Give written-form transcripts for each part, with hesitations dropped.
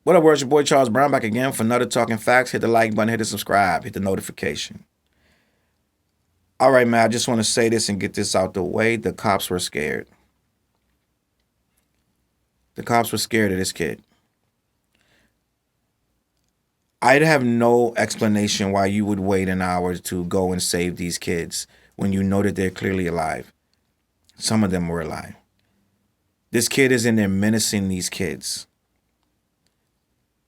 What up, words? Your boy Charles Brown back again for another Talking Facts. Hit the like button, hit the subscribe, hit the notification. All right, man, I just want to say this and get this out the way. The cops were scared. The cops were scared of this kid. I'd have no explanation why you would wait an hour to go and save these kids when you know that they're clearly alive. Some of them were alive. This kid is in there menacing these kids.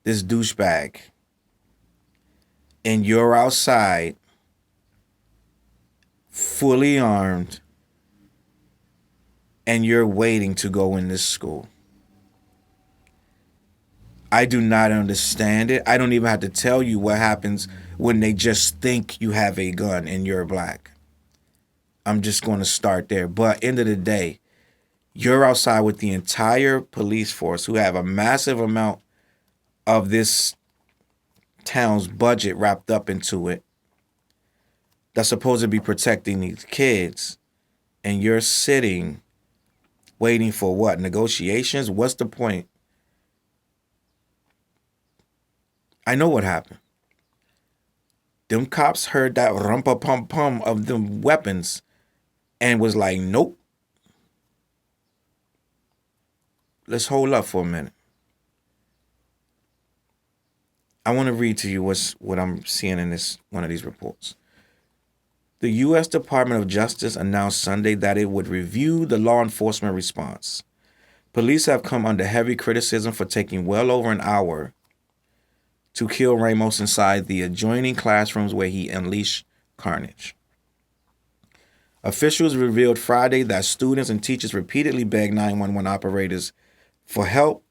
This douchebag. And you're outside, fully armed, and you're waiting to go in this school. I do not understand it. I don't even have to tell you what happens when they just think you have a gun and you're black. I'm just going to start there. But end of the day, you're outside with the entire police force who have a massive amount of this town's budget wrapped up into it that's supposed to be protecting these kids. And you're sitting waiting for what? Negotiations? What's the point? I know what happened. Them cops heard that rumpa pum pum of them weapons and was like, nope. Let's hold up for a minute. I want to read to you what I'm seeing in this one of these reports. The U.S. Department of Justice announced Sunday that it would review the law enforcement response. Police have come under heavy criticism for taking well over an hour to kill Ramos inside the adjoining classrooms where he unleashed carnage. Officials revealed Friday that students and teachers repeatedly begged 911 operators for help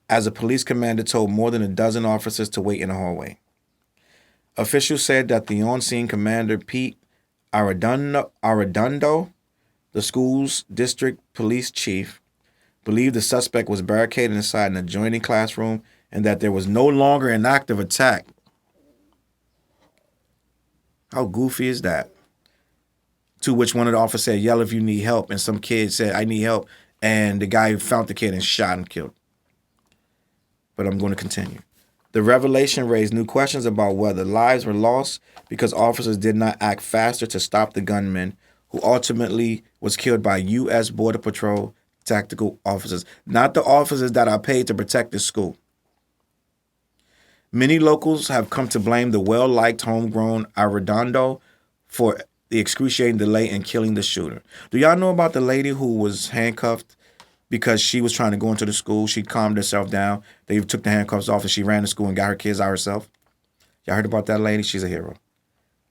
as a police commander told more than a dozen officers to wait in the hallway. Officials said that the on-scene commander, Pete Arredondo, the school's district police chief, believed the suspect was barricaded inside an adjoining classroom and that there was no longer an active attack. How goofy is that? To which one of the officers said, yell if you need help. And some kid said, I need help. And the guy found the kid and shot and killed. But I'm going to continue. The revelation raised new questions about whether lives were lost because officers did not act faster to stop the gunman, who ultimately was killed by U.S. Border Patrol tactical officers, not the officers that are paid to protect the school. Many locals have come to blame the well-liked homegrown Arredondo for the excruciating delay in killing the shooter. Do y'all know about the lady who was handcuffed because she was trying to go into the school? She calmed herself down. They took the handcuffs off and she ran to school and got her kids out herself. Y'all heard about that lady? She's a hero.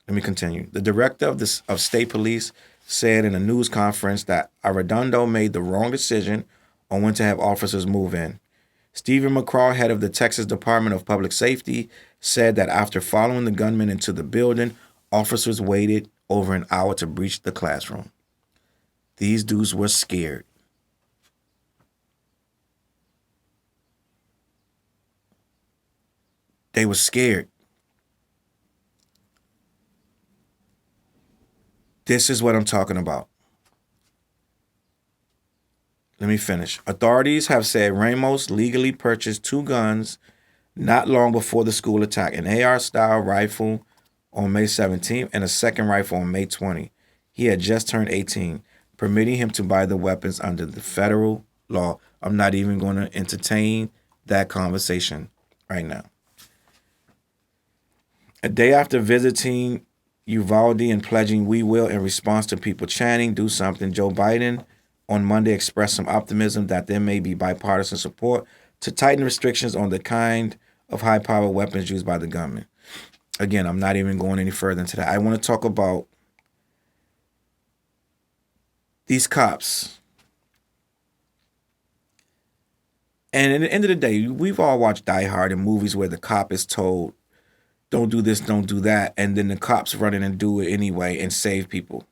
Let me continue. The director of state police said in a news conference that Arredondo made the wrong decision on when to have officers move in. Stephen McCraw, head of the Texas Department of Public Safety, said that after following the gunman into the building, officers waited over an hour to breach the classroom. These dudes were scared. They were scared. This is what I'm talking about. Let me finish. Authorities have said Ramos legally purchased 2 guns not long before the school attack, an AR-style rifle on May 17th and a second rifle on May 20th. He had just turned 18, permitting him to buy the weapons under the federal law. I'm not even going to entertain that conversation right now. A day after visiting Uvalde and pledging we will in response to people chanting, do something, Joe Biden on Monday expressed some optimism that there may be bipartisan support to tighten restrictions on the kind of high-powered weapons used by the gunman. Again, I'm not even going any further into that. I want to talk about these cops. And at the end of the day, we've all watched Die Hard and movies where the cop is told, don't do this, don't do that, and then the cops run in and do it anyway and save people.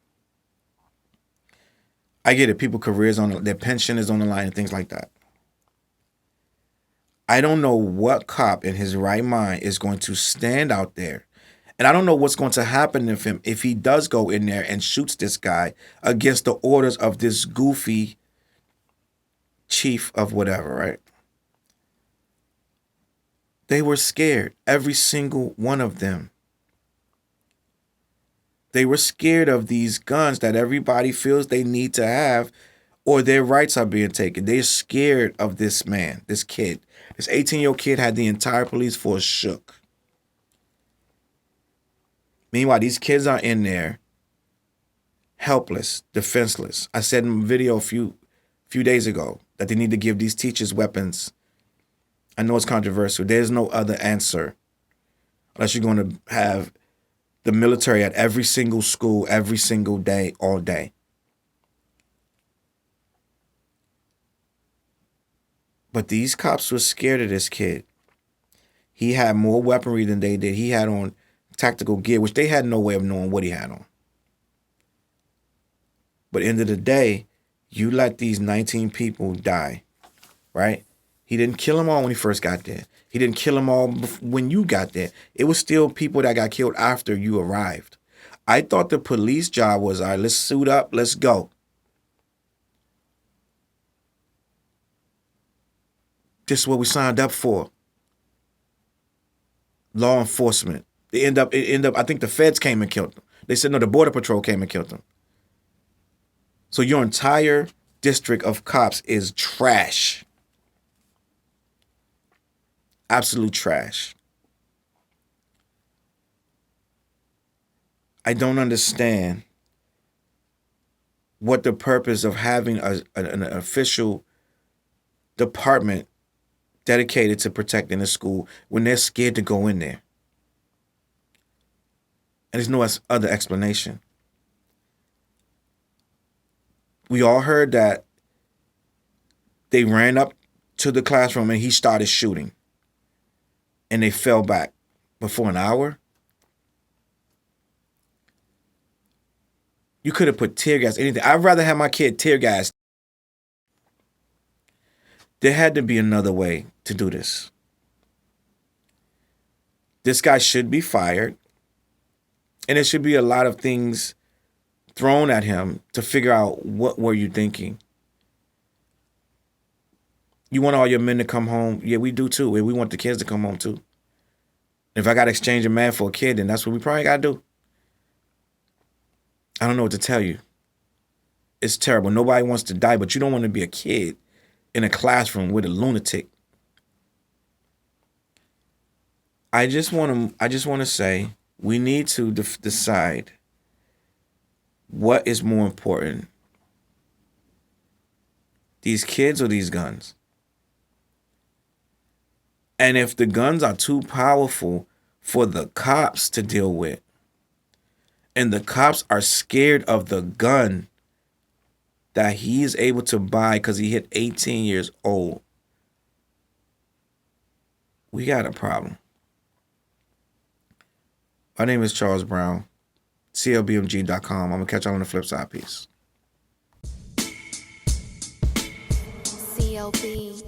I get it. People's careers their pension is on the line and things like that. I don't know what cop in his right mind is going to stand out there. And I don't know what's going to happen if he does go in there and shoots this guy against the orders of this goofy chief of whatever, right? They were scared, every single one of them. They were scared of these guns that everybody feels they need to have, or their rights are being taken. They're scared of this man, this kid. This 18-year-old kid had the entire police force shook. Meanwhile, these kids are in there, helpless, defenseless. I said in a video a few days ago that they need to give these teachers weapons. I know it's controversial. There's no other answer unless you're going to have the military at every single school, every single day, all day. But these cops were scared of this kid. He had more weaponry than they did. He had on tactical gear, which they had no way of knowing what he had on. But end of the day, you let these 19 people die, right? He didn't kill them all when he first got there. He didn't kill them all when you got there. It was still people that got killed after you arrived. I thought the police job was, all right, let's suit up, let's go. This is what we signed up for. Law enforcement. It end up, I think the feds came and killed them. They said, no, the Border Patrol came and killed them. So your entire district of cops is trash. Absolute trash. I don't understand what the purpose of having an official department dedicated to protecting the school when they're scared to go in there. And there's no other explanation. We all heard that they ran up to the classroom and he started shooting. And they fell back. But for an hour? You could have put tear gas, anything. I'd rather have my kid tear gas. There had to be another way to do this. This guy should be fired. And there should be a lot of things thrown at him to figure out what were you thinking. You want all your men to come home? Yeah, we do too. We want the kids to come home too. If I got to exchange a man for a kid, then that's what we probably got to do. I don't know what to tell you. It's terrible. Nobody wants to die, but you don't want to be a kid in a classroom with a lunatic. I just want to say we need to decide what is more important, these kids or these guns. And if the guns are too powerful for the cops to deal with, and the cops are scared of the gun that he is able to buy because he hit 18 years old, we got a problem. My name is Challz Brown, CLBMG.com. I'm going to catch y'all on the flip side. Peace. CLB.